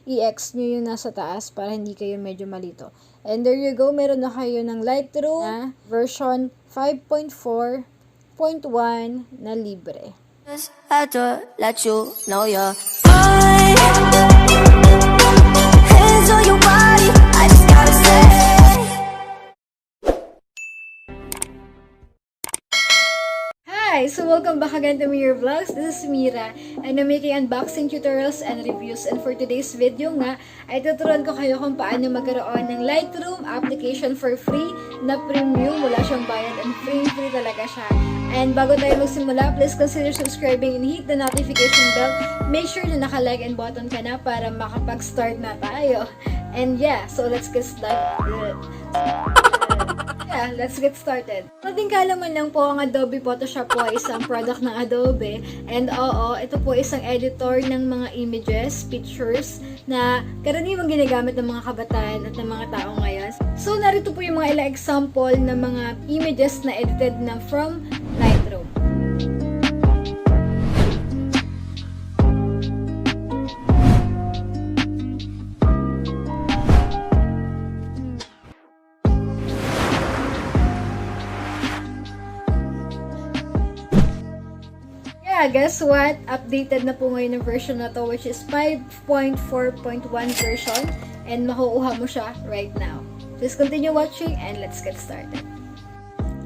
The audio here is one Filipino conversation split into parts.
i-X nyo yung nasa taas para hindi kayo medyo malito. And there you go, meron na kayo ng Lightroom na version 5.4.1 na libre. Just had to let you know you're fine. Hands on your body, I just gotta say. Hi! So welcome back again to Mira Vlogs. This is Mira and I'm making unboxing tutorials and reviews. And for today's video nga, ay tuturuan ko kayo kung paano magkaroon ng Lightroom application for free na premium. Wala siyang bayad and free talaga siya. And bago tayo magsimula, please consider subscribing and hit the notification bell. Make sure na naka-like and button ka na para makapag-start na tayo. And yeah, so let's get started. Let's get started. Konting kaalaman lang po, ang Adobe Photoshop po ay isang product ng Adobe. And oo, ito po isang editor ng mga images, pictures, na karaniwang ginagamit ng mga kabataan at ng mga tao ngayon. So, narito po yung mga ilang example ng mga images na edited na from Lightroom. Guess what? Updated na po ngayon ng version na to, which is 5.4.1 version, and makukuha mo siya right now. Just continue watching and let's get started.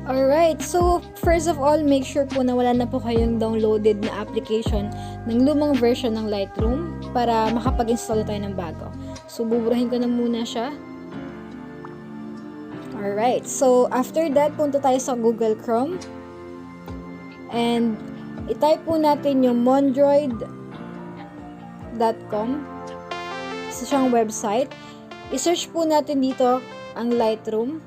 Alright, so first of all, make sure po na wala na po kayong downloaded na application ng lumang version ng Lightroom para makapag-install tayo ng bago. So buburahin ko na muna siya. Alright, so after that, punta tayo sa Google Chrome and i-type po natin yung mondroid.com. Isa siyang website. I-search po natin dito ang Lightroom.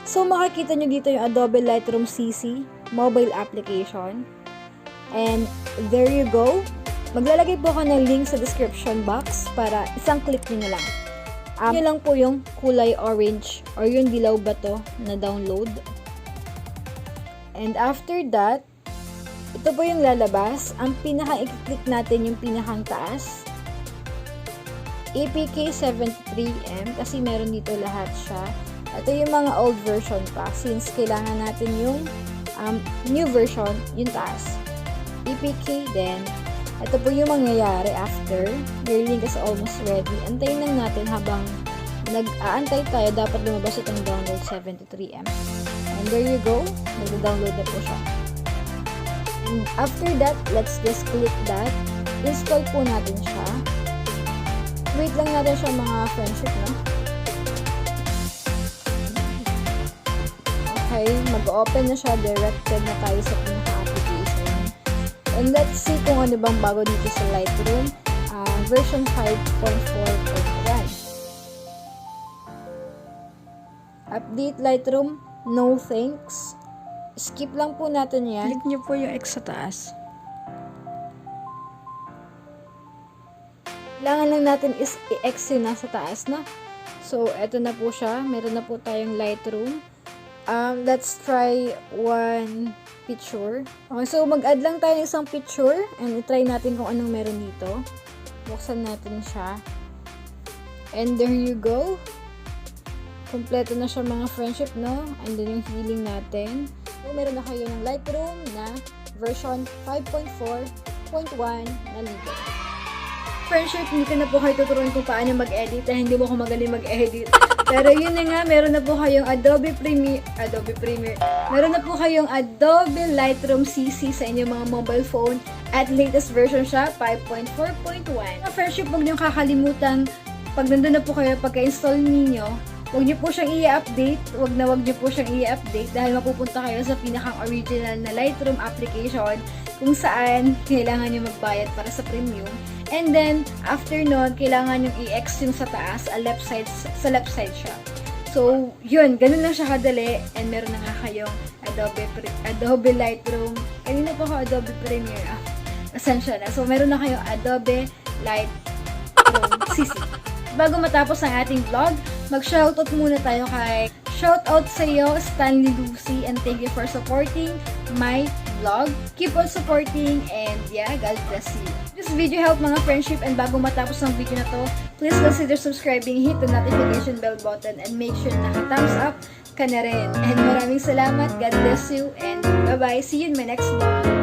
So, makikita nyo dito yung Adobe Lightroom CC mobile application. And there you go. Maglalagay po ako ng link sa description box para isang click nyo na lang. Yun lang po yung kulay orange or yung dilaw ba to na download. And after that, ito po yung lalabas. Ang pinaka-i-click natin yung pinakang taas. APK 73M kasi meron dito lahat siya. Ito yung mga old version pa since kailangan natin yung new version, yung taas. APK then, ito po yung mangyayari after. Your link is almost ready. Antayin lang natin habang nag-aantay tayo, dapat lumabas itong download 73M. And there you go, nag-download na po siya. And after that, let's just click that. Install po natin siya. Wait lang natin siya mga friendship, no? Okay, mag-open na siya. Directed na tayo sa pinaka-application. And let's see kung ano bang bago dito sa Lightroom. Version 5.4.1. Update Lightroom. No thanks. Skip lang po natin yan. Click nyo po yung X sa taas. Kailangan lang natin is i-X yung nasa taas na. So, eto na po siya. Meron na po tayong Lightroom. Let's try one picture. Okay, so mag-add lang tayo ng isang picture and i-try natin kung anong meron dito. Buksan natin siya. And there you go. Kompleto na siya mga friendship, no? And then yung healing natin. So, meron na kayo ng Lightroom na version 5.4.1 na libre. Friendship, hindi ko na po kayo tuturuan kung paano mag-edit dahil hindi mo ako magaling mag-edit. Pero yun na nga, meron na po kayong Adobe Premiere. Meron na po kayong Adobe Lightroom CC sa inyong mga mobile phone at latest version siya, 5.4.1. Friendship, huwag niyong kakalimutan pag nandun na po kayo, pagka-install ninyo, huwag niyo po siyang i-update. Huwag niyo po siyang i-update dahil mapupunta kayo sa pinakang original na Lightroom application kung saan kailangan niyo magbayad para sa premium. And then, after nun, kailangan yung i-X yung sa taas, sa left side siya. So, yun, ganun lang siya kadali. And meron na nga kayong Adobe Lightroom. Kanina po ako Adobe Premiere. Essential na. So, meron na kayong Adobe Lightroom CC. Bago matapos ang ating vlog, mag-shoutout muna tayo kay shoutout sa iyo, Stanley Lucy, and thank you for supporting my vlog. Keep on supporting and yeah, God bless you. This video helped mga friendship and bago matapos ang video na to, please consider subscribing, hit the notification bell button and make sure na thumbs up ka na rin. And maraming salamat. God bless you and bye-bye. See you in my next vlog.